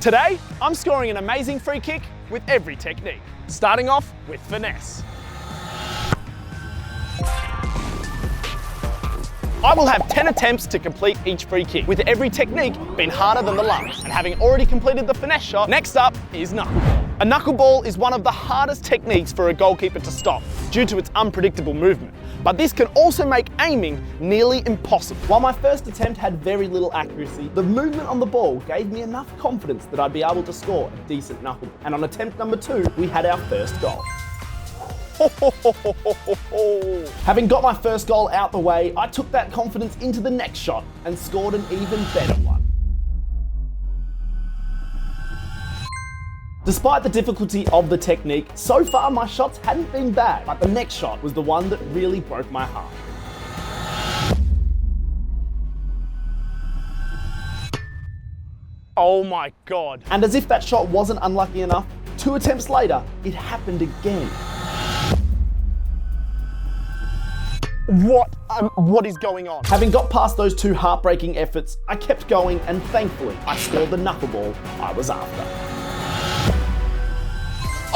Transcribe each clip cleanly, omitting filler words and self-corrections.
Today, I'm scoring an amazing free kick with every technique, starting off with finesse. I will have 10 attempts to complete each free kick, with every technique being harder than the last. And having already completed the finesse shot, next up is knuckleball. A knuckleball is one of the hardest techniques for a goalkeeper to stop due to its unpredictable movement. But this can also make aiming nearly impossible. While my first attempt had very little accuracy, the movement on the ball gave me enough confidence that I'd be able to score a decent knuckleball. And on attempt number 2, we had our first goal. Having got my first goal out the way, I took that confidence into the next shot and scored an even better one. Despite the difficulty of the technique, so far my shots hadn't been bad, but the next shot was the one that really broke my heart. Oh my God. And as if that shot wasn't unlucky enough, 2 attempts later, it happened again. What is going on? Having got past those 2 heartbreaking efforts, I kept going and thankfully I scored the knuckleball I was after.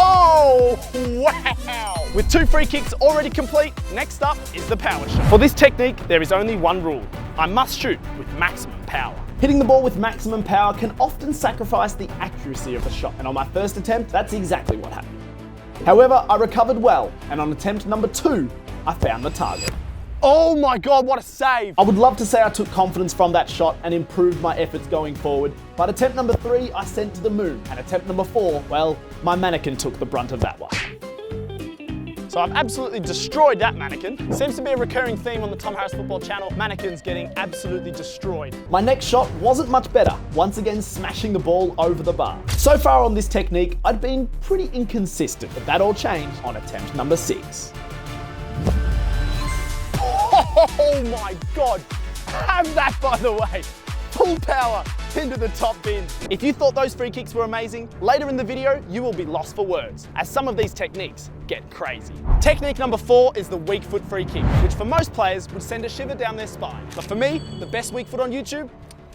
Oh, wow! With 2 free kicks already complete, next up is the power shot. For this technique, there is only one rule. I must shoot with maximum power. Hitting the ball with maximum power can often sacrifice the accuracy of the shot, and on my first attempt, that's exactly what happened. However, I recovered well, and on attempt number 2, I found the target. Oh my God, what a save! I would love to say I took confidence from that shot and improved my efforts going forward, but attempt number 3 I sent to the moon, and attempt number 4, well, my mannequin took the brunt of that one. So I've absolutely destroyed that mannequin. Seems to be a recurring theme on the Tom Harris Football channel, mannequins getting absolutely destroyed. My next shot wasn't much better, once again smashing the ball over the bar. So far on this technique, I'd been pretty inconsistent, but that all changed on attempt number 6. Oh my God, have that by the way. Full power into the top bin. If you thought those free kicks were amazing, later in the video, you will be lost for words, as some of these techniques get crazy. Technique number 4 is the weak foot free kick, which for most players would send a shiver down their spine. But for me, the best weak foot on YouTube,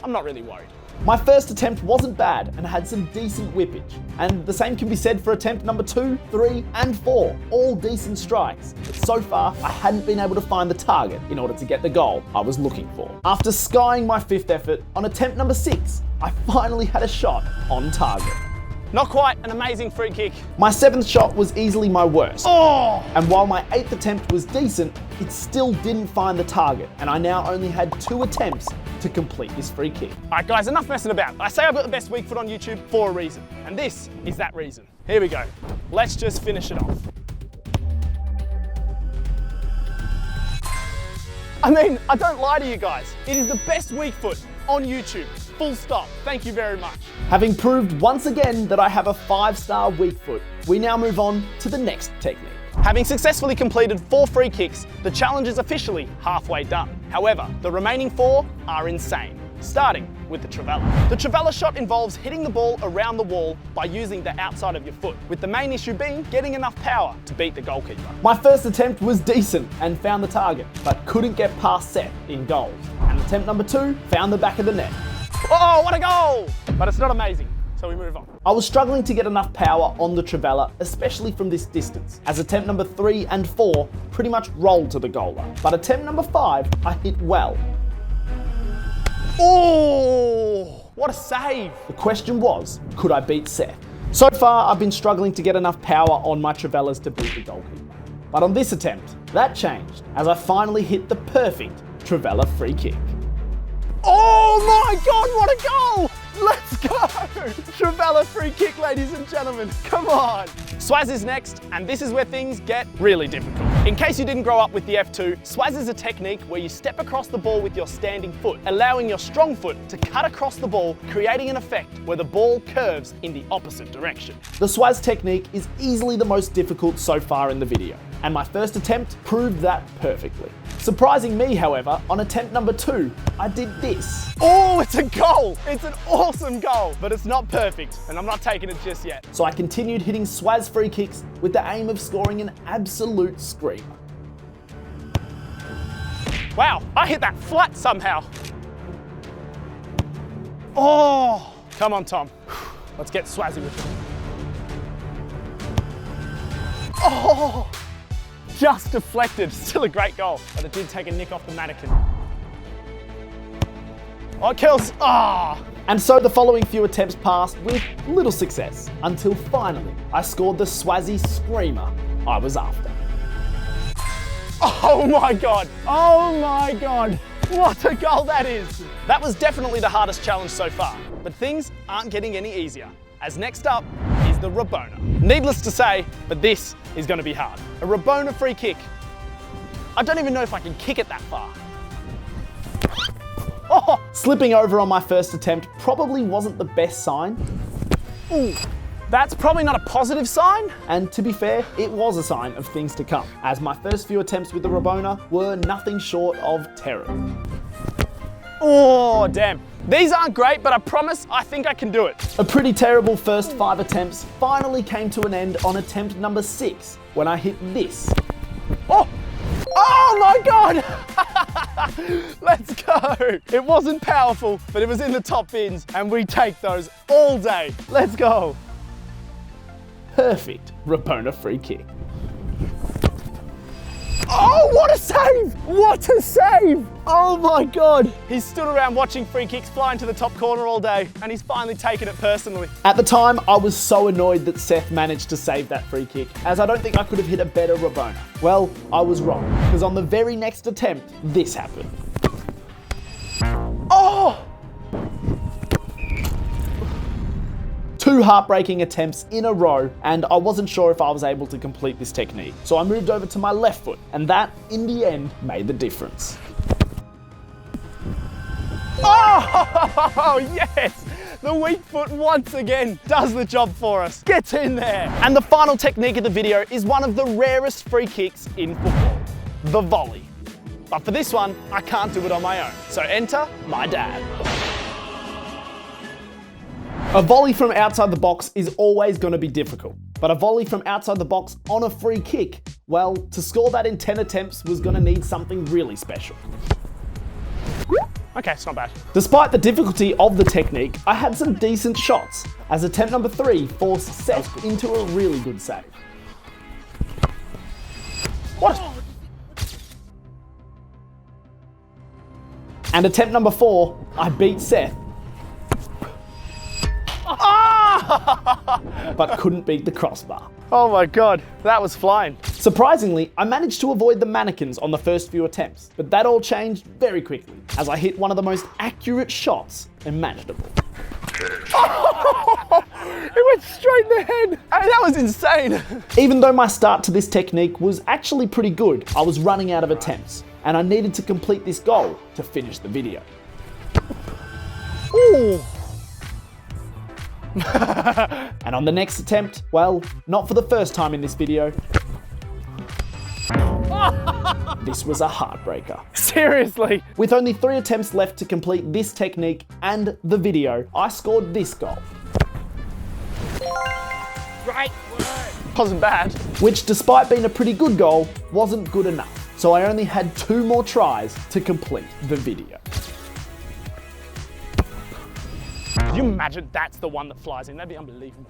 I'm not really worried. My first attempt wasn't bad and had some decent whippage. And the same can be said for attempt number 2, 3, and 4, all decent strikes. But so far, I hadn't been able to find the target in order to get the goal I was looking for. After skying my 5th effort, on attempt number 6, I finally had a shot on target. Not quite an amazing free kick. My 7th shot was easily my worst. Oh! And while my 8th attempt was decent, it still didn't find the target, and I now only had 2 attempts to complete this free kick. All right guys, enough messing about. I say I've got the best weak foot on YouTube for a reason, and this is that reason. Here we go. Let's just finish it off. I mean, I don't lie to you guys. It is the best weak foot on YouTube. Full stop. Thank you very much. Having proved once again that I have a 5-star weak foot, we now move on to the next technique. Having successfully completed 4 free kicks, the challenge is officially halfway done. However, the remaining 4 are insane, starting with the Trivela. The Trivela shot involves hitting the ball around the wall by using the outside of your foot, with the main issue being getting enough power to beat the goalkeeper. My first attempt was decent and found the target, but couldn't get past Seth in goal. And attempt number 2 found the back of the net. Oh, what a goal! But it's not amazing, so we move on. I was struggling to get enough power on the Trivela, especially from this distance, as attempt number 3 and 4 pretty much rolled to the goal line. But attempt number 5, I hit well. Oh, what a save! The question was, could I beat Seth? So far, I've been struggling to get enough power on my Trivelas to beat the goalkeeper. But on this attempt, that changed, as I finally hit the perfect Trivela free kick. Oh my God, what a goal! Let's go! Trivela free kick, ladies and gentlemen, come on! Swaz is next, and this is where things get really difficult. In case you didn't grow up with the F2, Swaz is a technique where you step across the ball with your standing foot, allowing your strong foot to cut across the ball, creating an effect where the ball curves in the opposite direction. The Swaz technique is easily the most difficult so far in the video, and my first attempt proved that perfectly. Surprising me, however, on attempt number 2, I did this. Oh, it's a goal! It's an awesome goal, but it's not perfect, and I'm not taking it just yet. So I continued hitting Swaz free kicks with the aim of scoring an absolute screamer. Wow, I hit that flat somehow. Oh, come on, Tom. Let's get Swazzy with it. Oh! Just deflected. Still a great goal, but it did take a nick off the mannequin. Oh, it kills. Ah! And so the following few attempts passed with little success, until finally I scored the Swazzy screamer I was after. Oh my God! Oh my God! What a goal that is! That was definitely the hardest challenge so far, but things aren't getting any easier, as next up is the Rabona. Needless to say, but this is going to be hard. A Rabona free kick. I don't even know if I can kick it that far. Oh! Slipping over on my first attempt probably wasn't the best sign. Ooh, that's probably not a positive sign. And to be fair, it was a sign of things to come, as my first few attempts with the Rabona were nothing short of terrible. Oh, damn. These aren't great, but I promise I think I can do it. A pretty terrible first 5 attempts finally came to an end on attempt number 6, when I hit this. Oh! Oh my God! Let's go! It wasn't powerful, but it was in the top bins, and we take those all day. Let's go! Perfect Rabona free kick. Oh, what a save! What a save! Oh my God! He's stood around watching free kicks fly into the top corner all day, and he's finally taken it personally. At the time, I was so annoyed that Seth managed to save that free kick, as I don't think I could have hit a better Rabona. Well, I was wrong, because on the very next attempt, this happened. Oh! 2 heartbreaking attempts in a row, and I wasn't sure if I was able to complete this technique. So I moved over to my left foot, and that, in the end, made the difference. Oh, yes! The weak foot once again does the job for us. Gets in there. And the final technique of the video is one of the rarest free kicks in football, the volley. But for this one, I can't do it on my own. So enter my dad. A volley from outside the box is always going to be difficult, but a volley from outside the box on a free kick, well, to score that in 10 attempts was going to need something really special. Okay, it's not bad. Despite the difficulty of the technique, I had some decent shots, as attempt number 3 forced Seth into a really good save. What? And attempt number 4, I beat Seth. But couldn't beat the crossbar. Oh my God, that was flying. Surprisingly, I managed to avoid the mannequins on the first few attempts, but that all changed very quickly as I hit one of the most accurate shots imaginable. Oh, it went straight in the head. I mean, that was insane. Even though my start to this technique was actually pretty good, I was running out of attempts, and I needed to complete this goal to finish the video. Ooh. And on the next attempt, well, not for the first time in this video, this was a heartbreaker. Seriously? With only 3 attempts left to complete this technique and the video, I scored this goal. Great work. Wasn't bad. Which, despite being a pretty good goal, wasn't good enough. So I only had 2 more tries to complete the video. Can you imagine that's the one that flies in? That'd be unbelievable.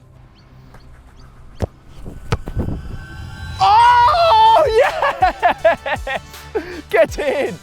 Oh, yes! Get in!